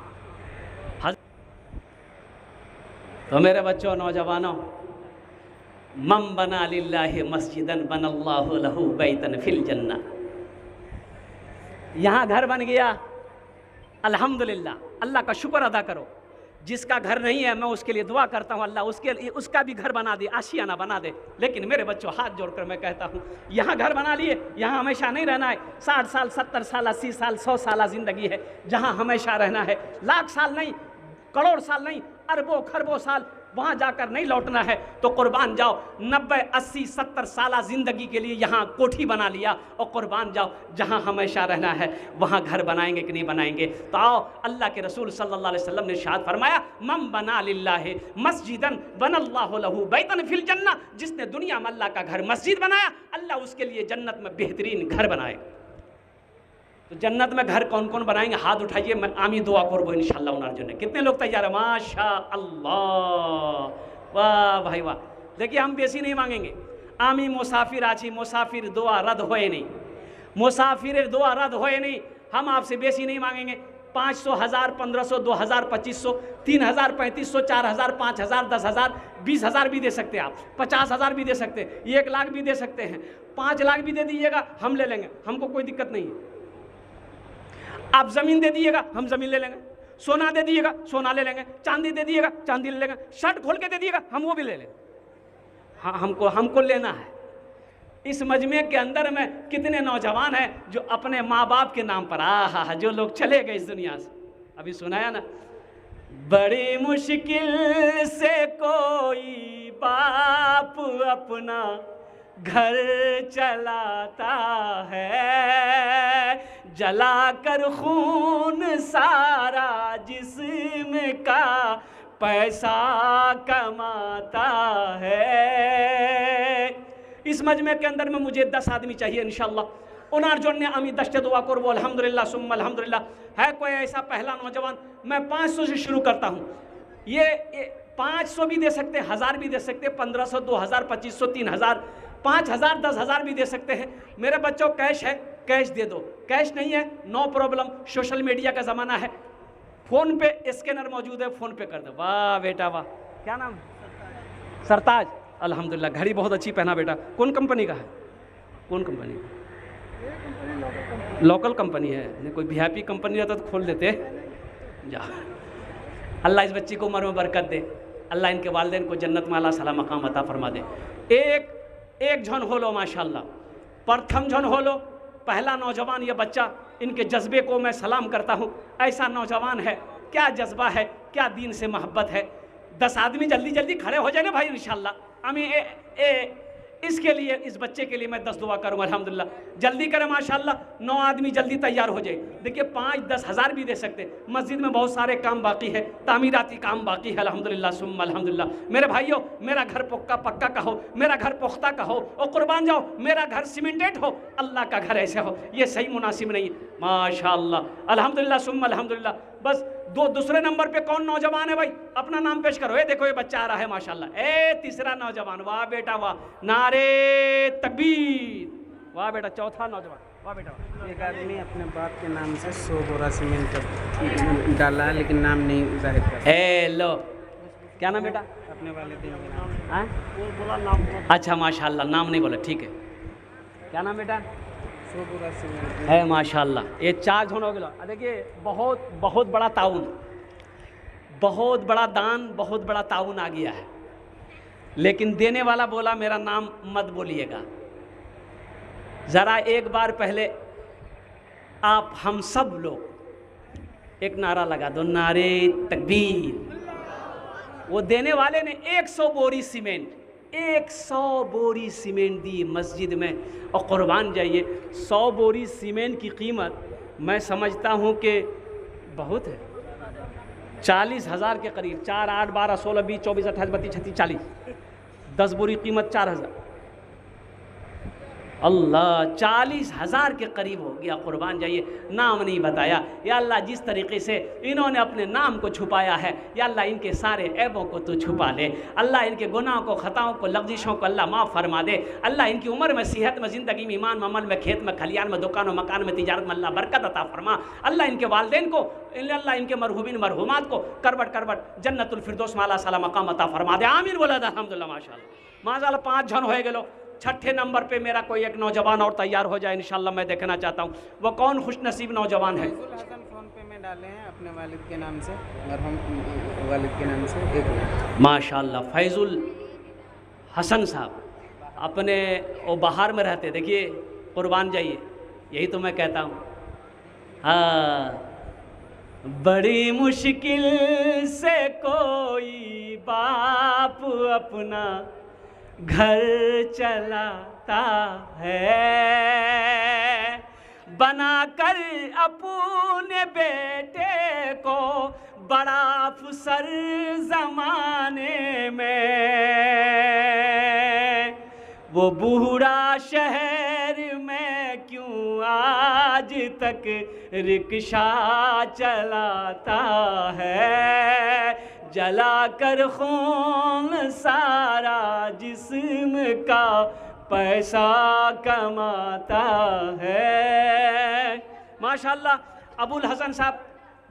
तो मेरे बच्चों, नौजवानों, मम बना लिल्लाहि मस्जिदन बनल्लाहु लहू बैतन फिल जन्नह। यहाँ घर बन गया, अल्हम्दुलिल्लाह, अल्लाह का शुक्र अदा करो। जिसका घर नहीं है, मैं उसके लिए दुआ करता हूँ, अल्लाह उसका भी घर बना दे, आशियाना बना दे। लेकिन मेरे बच्चों, हाथ जोड़कर मैं कहता हूँ, यहाँ घर बना लिए, यहाँ हमेशा नहीं रहना है। 60 साल, 70 साल, 80 साल, 100 साल ज़िंदगी है, जहाँ हमेशा रहना है। लाख साल नहीं, करोड़ साल नहीं, अरबों खरबों साल वहाँ जाकर नहीं लौटना है। तो कुर्बान जाओ, 90, 80, 70 साल ज़िंदगी के लिए यहाँ कोठी बना लिया। और कुर्बान जाओ, जहाँ हमेशा रहना है वहाँ घर बनाएंगे कि नहीं बनाएंगे? तो आओ, अल्लाह के रसूल सल्लल्लाहु अलैहि वसल्लम ने इरशाद फरमाया, मम बना लिल्लाहि मस्जिदन बनल्लाहु लहू बैतन फिल जन्नह। जिसने दुनिया में अल्लाह का घर मस्जिद बनाया, अल्लाह उसके लिए जन्नत में बेहतरीन घर बनाएगा। तो जन्नत में घर कौन कौन बनाएंगे? हाथ उठाइए, मैं आमी दुआ करबो इंशाल्लाह उनार जन्नत। कितने लोग तैयार है? माशा अल्लाह, वाह भाई वाह। देखिए हम बेसी नहीं मांगेंगे। आमी मुसाफिर आछी, मुसाफिर दुआ रद्द होए नहीं, मुसाफिर दुआ रद्द होए नहीं। हम आपसे बेसी नहीं मांगेंगे। 500, 1000, 1500, 2000, 2500, 3000, 3500, 4000, 5000, 10,000, 20,000 भी दे सकते हैं आप, 50,000 भी दे सकते हैं, 1 लाख भी दे सकते हैं, 5 लाख भी दे दीजिएगा, हम ले लेंगे, हमको कोई दिक्कत नहीं है। आप जमीन दे दीजिएगा, हम जमीन ले लेंगे। सोना दे दीजिएगा, सोना ले लेंगे। चांदी दे दीजिएगा, चांदी ले लेंगे। शर्ट खोल के दे दीजिएगा, हम वो भी ले लेंगे। हाँ, हमको लेना है। इस मजमे के अंदर में कितने नौजवान हैं जो अपने माँ बाप के नाम पर जो लोग चले गए इस दुनिया से। अभी सुनाया ना, बड़ी मुश्किल से कोई बाप अपना घर चलाता है, जला कर खून सारा जिस्म का पैसा कमाता है। इस मजमे के अंदर में मुझे 10 आदमी चाहिए इंशाअल्लाह। उनार जोड़ने अमी दश्त दुआ करबो अल्हम्दुलिल्लाह सुम्मा अल्हम्दुलिल्लाह। है कोई ऐसा पहला नौजवान? मैं 500 से शुरू करता हूँ। ये 500 भी दे सकते, 1000 भी दे सकते, 1500, 2000, 2500, 3000, 5000, 10,000 भी दे सकते हैं। मेरे बच्चों कैश है, कैश दे दो। कैश नहीं है, नो प्रॉब्लम, सोशल मीडिया का ज़माना है, फ़ोन पे स्कैनर मौजूद है, फ़ोन पे कर दो। वाह बेटा वाह। क्या नाम? सरताज। अल्हम्दुलिल्लाह, घड़ी बहुत अच्छी पहना बेटा। कौन कंपनी का है? कौन कंपनी? लोकल कंपनी है। नहीं कोई वीआईपी कंपनी रहता तो खोल देते। जा, अल्लाह इस बच्ची को उम्र में बरकत दे, अल्लाह इनके वालिदैन को जन्नत में अल्लाह सला मकाम अता फरमा दे। एक झन हो लो माशाल्लाह, प्रथम झन हो लो, पहला नौजवान ये बच्चा, इनके जज्बे को मैं सलाम करता हूँ। ऐसा नौजवान है, क्या जज्बा है, क्या दीन से मोहब्बत है। 10 आदमी जल्दी जल्दी खड़े हो जाए ना भाई इंशाल्लाह। इसके लिए, इस बच्चे के लिए मैं 10 दुआ करूँगा अल्हम्दुलिल्लाह। जल्दी करें माशाल्लाह, 9 आदमी जल्दी तैयार हो जाए। देखिए 5-10 हज़ार भी दे सकते। मस्जिद में बहुत सारे काम बाकी है, तामीराती काम बाकी है अल्हम्दुलिल्लाह सुम्मा अल्हम्दुलिल्लाह। मेरे भाइयों, मेरा घर पक्का का हो, मेरा घर पुख्ता का हो, और कुर्बान जाओ मेरा घर सीमेंटेड हो, अल्लाह का घर ऐसे हो, ये सही मुनासिब नहीं है। माशाल्लाह अल्हम्दुलिल्लाह सुम्मा अल्हम्दुलिल्लाह। बस दूसरे नंबर पे कौन नौजवान है भाई? अपना नाम पेश करो। ये देखो ये बच्चा आ रहा है माशाल्लाह। तीसरा नौजवान, वाह बेटा वाह, नारे तकबीर। वाह बेटा। चौथा नौजवान, वाह बेटा वाह। एक आदमी अपने बाप के नाम से 100 बोरा सीमेंट डाला, लेकिन नाम नहीं जाहिर कर। हेलो, क्या नाम बेटा? अपने वालिदैन के नाम। वो बोला नाम। अच्छा माशाल्लाह, नाम नहीं बोला, ठीक है। क्या नाम बेटा? 100 बोरा सीमेंट है माशाल्लाह। ये 4 झन हो गया। देखिए बहुत बड़ा ताउन, बहुत बड़ा दान, बहुत बड़ा ताउन आ गया है। लेकिन देने वाला बोला मेरा नाम मत बोलिएगा। ज़रा एक बार पहले आप हम सब लोग एक नारा लगा दो, नारे तकबीर। वो देने वाले ने 100 बोरी सीमेंट, 100 बोरी सीमेंट दी मस्जिद में। और कुर्बान जाइए, 100 बोरी सीमेंट की कीमत मैं समझता हूँ कि बहुत है, 40,000 के करीब। 4, 8, 12, 16, 20, 24, 28, 32, 36, 40, 10 बोरी कीमत 4,000। अल्लाह, 40,000 के करीब हो गया। कुर्बान जाइए, नाम नहीं बताया। या अल्लाह, जिस तरीके से इन्होंने अपने नाम को छुपाया है, या अल्लाह इनके सारे ऐबों को तो छुपा ले। अल्लाह इनके गुनाहों को, खताओं को, लफ्ज़िशों को अल्लाह माफ़ फरमा दे। अल्लाह इनकी उम्र में, सेहत में, ज़िंदगी में, ईमान में, अमल में, खेत में, खलियान में, दुकानों, मकान में, तिजारत में अल्लाह बरकत अता फरमा। अल्लाह इनके वालिदैन को, अल्लाह इनके मरहूमिन मरहूमात को करबट जन्नतुल फिरदौस में अल्लाह सला मकाम अता फरमा दे। आमीन बोला था अल्हम्दुलिल्लाह माशाल्लाह। 5 झन हो गए। छठे नंबर पे मेरा कोई एक नौजवान और तैयार हो जाए इंशाल्लाह। मैं देखना चाहता हूँ वो कौन खुशनसीब नौजवान है। फैजुल हसन फ़ोन पे में डाले हैं अपने वालिद के नाम से, मरहूम वालिद के नाम से 1 लाख। माशाल्लाह, फैजुल हसन साहब अपने वो बाहर में रहते। देखिए कुर्बान जाइए, यही तो मैं कहता हूँ। हाँ, बड़ी मुश्किल से कोई बाप अपना घर चलाता है, बनाकर अपने बेटे को बड़ा अफसर ज़माने में। वो बूढ़ा शहर में क्यों आज तक रिक्शा चलाता है, जला कर खून सारा जिस्म का पैसा कमाता है। माशाअल्लाह अबुल हसन साहब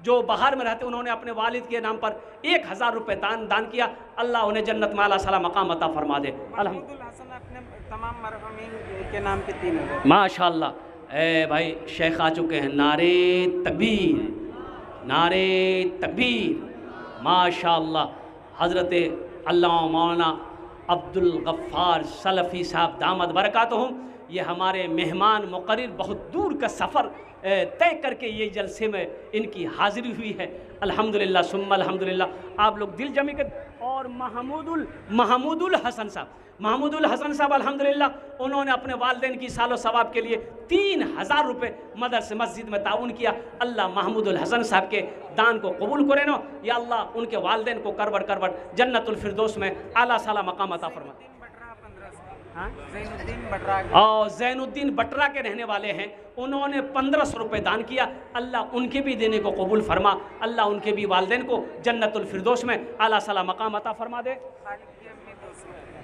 जो बाहर में रहते, उन्होंने अपने वालिद के नाम पर 1000 रुपये दान किया। अल्लाह उन्हें जन्नत में आला साला मकाम अता फरमा दे। महमूदुल हसन अपने तमाम मरहूमीन के नाम पे 3000। माशाअल्लाह। ए भाई शेख आ चुके हैं, नारे तकबीर, नारे तकबीर। माशाअल्लाह हज़रत अल्लामा मौलाना अब्दुल गफ़्फ़ार सलफ़ी साहब दामद बरकातुहुम, ये हमारे मेहमान मुक़र्रिर, बहुत दूर का सफ़र तय करके ये जलसे में इनकी हाज़िरी हुई है। अल्हम्दुलिल्लाह सुम्मा अल्हम्दुलिल्लाह। आप लोग दिल जमी कर। और महमूदुल हसन साहब, महमूदुल हसन साहब अल्हम्दुलिल्लाह उन्होंने अपने वालिदैन की सालो सवाब के लिए 3000 रुपये मदरसे मस्जिद में ताउन किया। अल्लाह महमूदुल हसन साहब के दान को कबूल करे नो, या अल्लाह उनके वालिदैन को करवट करवट जन्नतुल फिरदौस में आला साला मकाम अता फरमा। और ज़ैनुद्दीन बटरा के रहने वाले हैं, उन्होंने 1500 रुपये दान किया। अल्लाह उनके भी देने को कबूल फरमा, अल्लाह उनके भी वालिदैन को जन्नतुल फिरदौस में आला साला मकाम अता फरमा दे।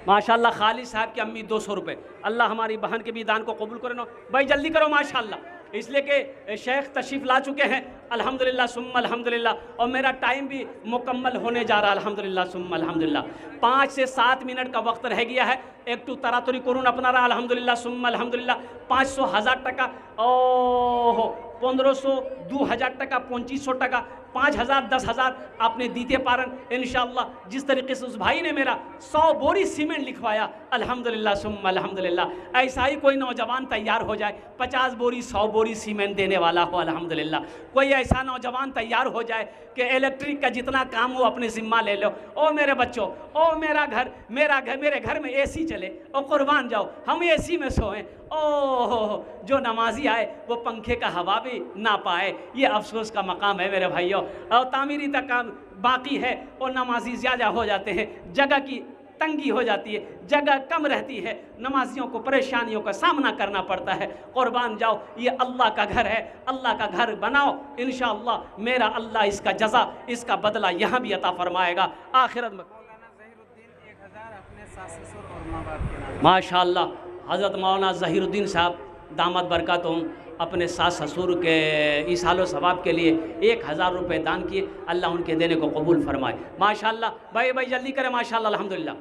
माशाअल्लाह खालिद साहब की अम्मी 200 रुपये, अल्लाह हमारी बहन के भी दान को कबूल करो। भाई जल्दी करो माशाअल्लाह, इसलिए कि शेख तशरीफ़ ला चुके हैं। अल्हम्दुलिल्लाह सुम्मा अल्हम्दुलिल्लाह। और मेरा टाइम भी मुकम्मल होने जा रहा है। अल्हम्दुलिल्लाह सुम्मा अल्हम्दुलिल्लाह। 5 से 7 मिनट का वक्त रह गया है। एक टू तरातुरी करून अपना रहा। अल्हम्दुलिल्लाह सुम्मा अल्हम्दुलिल्लाह। 500 1000 टका, ओहो 1500 2000 टका, 2500 टका, 5000 10,000 आपने दीते पारन इंशाअल्लाह। जिस तरीके से उस भाई ने मेरा 100 बोरी सीमेंट लिखवाया, अल्हम्दुलिल्लाह सुम्मा अल्हम्दुलिल्लाह। ऐसा ही कोई नौजवान तैयार हो जाए, 50 बोरी 100 बोरी सीमेंट देने वाला हो अल्हम्दुलिल्लाह। कोई ऐसा नौजवान तैयार हो जाए कि इलेक्ट्रिक का जितना काम हो अपने ज़िम्मा ले लो। ओ मेरे बच्चों, ओ मेरे घर में एसी चले, ओ कुर्बान जाओ हम एसी में सोएं। ओह जो नमाजी आए वो पंखे का हवा भी ना पाए, ये अफसोस का मकाम है मेरे भाइयों। और तामीरी का काम बाकी है और नमाजी ज़्यादा हो जाते हैं, जगह की तंगी हो जाती है, जगह कम रहती है, नमाजियों को परेशानियों का सामना करना पड़ता है। कुर्बान जाओ, ये अल्लाह का घर है, अल्लाह का घर बनाओ, इंशाअल्लाह मेरा अल्लाह इसका जज़ा, इसका बदला यहाँ भी अता फरमाएगा आखिरत में। माशाअल्लाह हज़रत मौलाना ज़हीरुद्दीन साहब दामद बरकातुहुम अपने सास ससुर के इसालो सवाब के लिए 1000 रुपये दान किए। अल्लाह उनके देने को कबूल फरमाए। माशाअल्लाह। भाई जल्दी करें माशाअल्लाह अल्हम्दुलिल्लाह,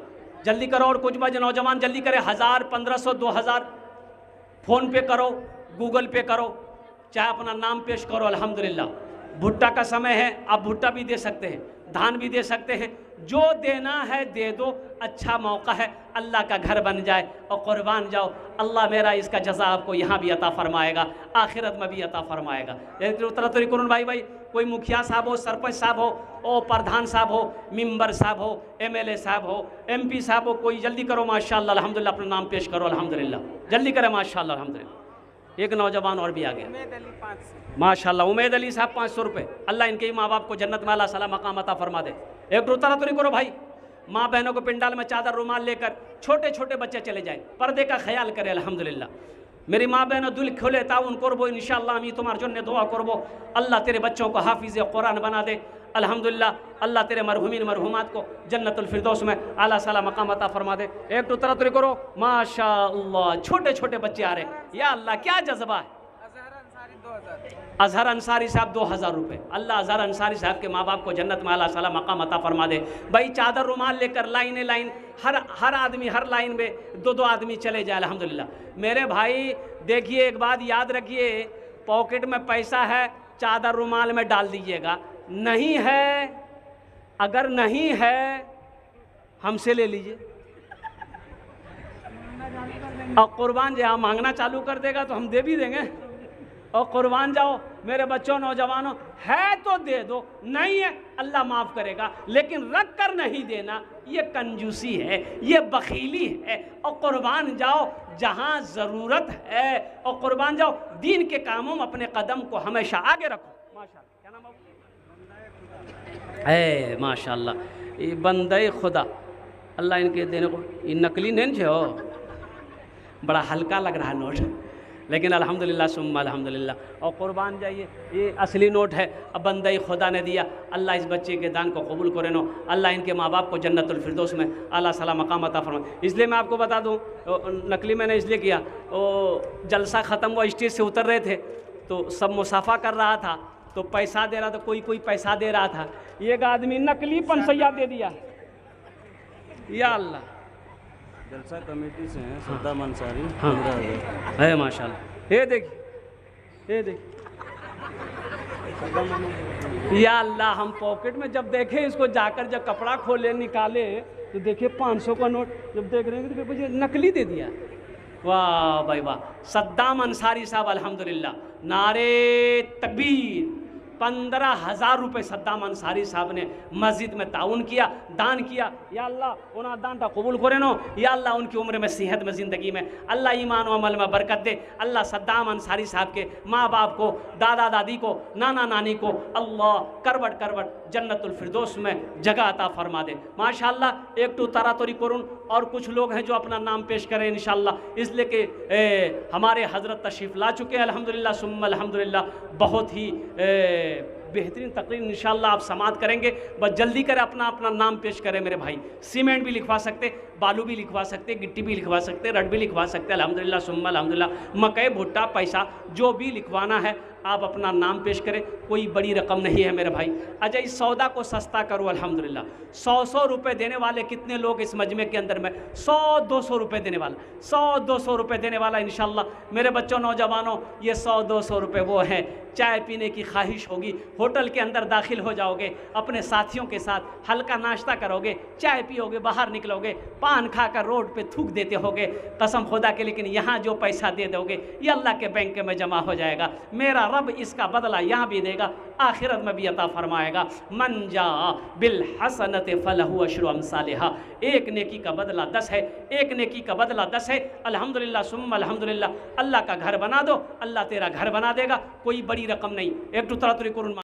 जल्दी करो। और कुछ बजे नौजवान जल्दी करें। 1000 1500 2000 फ़ोन पे करो, गूगल पे करो, चाहे अपना नाम पेश करो। अल्हम्दुलिल्लाह भुट्टा का समय है, आप भुट्टा भी दे सकते हैं, धान भी दे सकते हैं, जो देना है दे दो, अच्छा मौका है, अल्लाह का घर बन जाए और कुर्बान जाओ। अल्लाह मेरा इसका जज़ा आपको यहाँ भी अता फरमाएगा, आखिरत में भी अता फरमाएगा। तरह करून भाई कोई मुखिया साहब हो, सरपंच साहब हो, ओ प्रधान साहब हो, मेंबर साहब हो, MLA साहब हो, MP साहब हो, कोई जल्दी करो माशाअल्लाह अल्हम्दुलिल्लाह, अपना नाम पेश करो अल्हम्दुलिल्लाह, जल्दी करें माशाअल्लाह अल्हम्दुलिल्लाह। एक नौजवान और भी आ गया माशाअल्लाह, उमैद अली साहब 500 रुपये, अल्लाह इनके माँ बाप को जन्नत में आला साला मकाम अता फरमा दे। एक तरह करो भाई, माँ बहनों को पिंडाल में चादर रुमाल लेकर छोटे छोटे बच्चे चले जाए, पर्दे का ख्याल करें अल्हम्दुलिल्लाह। मेरी माँ बहनों दिल खोले ताउन करबो इंशाअल्लाह, আমি তোমার জন্য দোয়া করব, अल्लाह तेरे बच्चों को हाफिज़ कुरान बना दे अल्हम्दुलिल्लाह। अल्लाह तेरे मरहुमीन मरहुमात को जन्नतुल फिरदौस में आला साला मकाम अता फरमा दे। एक तो तरह करो माशाअल्लाह, छोटे छोटे बच्चे आ रहे, या अल्लाह क्या जज्बा है। अजहर अंसारी साहब 2000 रुपये, अल्लाह अजहर अंसारी साहब के माँ बाप को जन्नत में आला साला मकाम अता फरमा दे। भाई चादर रुमाल लेकर लाइन हर आदमी हर लाइन में 2-2 आदमी चले जाए अल्हम्दुलिल्लाह। मेरे भाई देखिए, एक बात याद रखिए, पॉकेट में पैसा है चादर रुमाल में डाल दीजिएगा, नहीं है, अगर नहीं है हमसे ले लीजिए। और कुर्बान जहाँ मांगना चालू कर देगा तो हम दे भी देंगे। और कुर्बान जाओ मेरे बच्चों नौजवानों, है तो दे दो, नहीं है अल्लाह माफ़ करेगा, लेकिन रख कर नहीं देना ये कंजूसी है, ये बखीली है। और कुर्बान जाओ जहाँ ज़रूरत है, और कुर्बान जाओ दीन के कामों में अपने कदम को हमेशा आगे रखो। माशाअल्लाह, क्या नाम है? माशाअल्लाह, ये बंदे खुदा, अल्लाह इनके देने को, ये नकली नहीं हो, बड़ा हल्का लग रहा नोट, लेकिन अल्हम्दुलिल्लाह सुम्मा अल्हम्दुलिल्लाह। और कुर्बान जाइए, ये असली नोट है, अब बंदे खुदा ने दिया। अल्लाह इस बच्चे के दान को कबूल करे नो, अल्लाह इनके माँ बाप को जन्नतुल फिरदौस में आला सला मकाम अता फरमाए। इसलिए मैं आपको बता दूँ, नकली मैंने इसलिए किया, वो जलसा ख़त्म हुआ, स्टेज से उतर रहे थे तो सब मुसाफा कर रहा था, तो पैसा दे रहा था, कोई पैसा दे रहा था, एक आदमी नकली 500 दे दिया। या अल्लाह, जलसा कमेटी से हैं सद्दाम अंसारी। हाँ 15,000 है माशाल्लाह। ये देखिए, ये देखिए, या अल्लाह, हम पॉकेट में जब देखे इसको, जाकर जब कपड़ा खोले निकाले तो देखे 500 का नोट, जब देख रहे हैं तो मुझे नकली दे दिया। वाह भाई वाह, सद्दाम अंसारी साहब अल्हम्दुलिल्लाह, नारे तकबीर। 15,000 रुपये सद्दाम अंसारी साहब ने मस्जिद में ताउन किया, दान किया। या अल्लाह उन्हें दान का कबूल करे नो, या अल्लाह उनकी उम्र में, सेहत में, ज़िंदगी में अल्लाह ईमान व अमल में बरकत दे। अल्लाह सद्दाम अंसारी साहब के माँ बाप को, दादा दादी को, नाना नानी को अल्लाह करवट करवट जन्नतुल फिरदौस में जगह अता फरमा दे। माशाअल्लाह, एक तो तरातरी करुन और कुछ लोग हैं जो अपना नाम पेश करें इंशाअल्लाह, इसलिए कि हमारे हज़रत तशरीफ़ ला चुके हैं अल्हम्दुलिल्लाह सुम्मा अल्हम्दुलिल्लाह। बहुत ही बेहतरीन तकरीर इंशाअल्लाह आप समात करेंगे, बस जल्दी करें, अपना अपना नाम पेश करें मेरे भाई। सीमेंट भी लिखवा सकते, बालू भी लिखवा सकते, गिट्टी भी लिखवा सकते, रड भी लिखवा सकते, अल्हम्दुलिल्लाह सुम्मा अल्हम्दुलिल्लाह। मकई, भुट्टा, पैसा जो भी लिखवाना है आप अपना नाम पेश करें, कोई बड़ी रकम नहीं है मेरे भाई। अच्छा, इस सौदा को सस्ता करो अल्हम्दुलिल्लाह। 100 रुपये देने वाले कितने लोग इस मजमे के अंदर में? 100-200 रुपये देने वाला, 100-200 रुपये देने वाला इंशाअल्लाह। मेरे बच्चों, नौजवानों, ये 100-200 रुपये वो हैं, चाय पीने की ख्वाहिश होगी, होटल के अंदर दाखिल हो जाओगे, अपने साथियों के साथ हल्का नाश्ता करोगे, चाय पियोगे, बाहर निकलोगे, पान खाकर रोड पे थूक देते होगे, कसम खुदा के, लेकिन यहाँ जो पैसा दे दोगे ये अल्लाह के बैंक में जमा हो जाएगा। मेरा रब इसका बदला यहाँ भी देगा, आखिरत में भी अता फरमाएगा। मन जा बिल हसनत फलहु अशरु अमसालिहा। एक नेकी का बदला 10 है, एक नेकी का बदला 10 है। अल्हम्दुलिल्लाह सुम्मा अल्हम्दुलिल्लाह। अल्लाह का घर बना दो, अल्लाह तेरा घर बना देगा, कोई बड़ी रकम नहीं। एक तो तरातुरी कुरान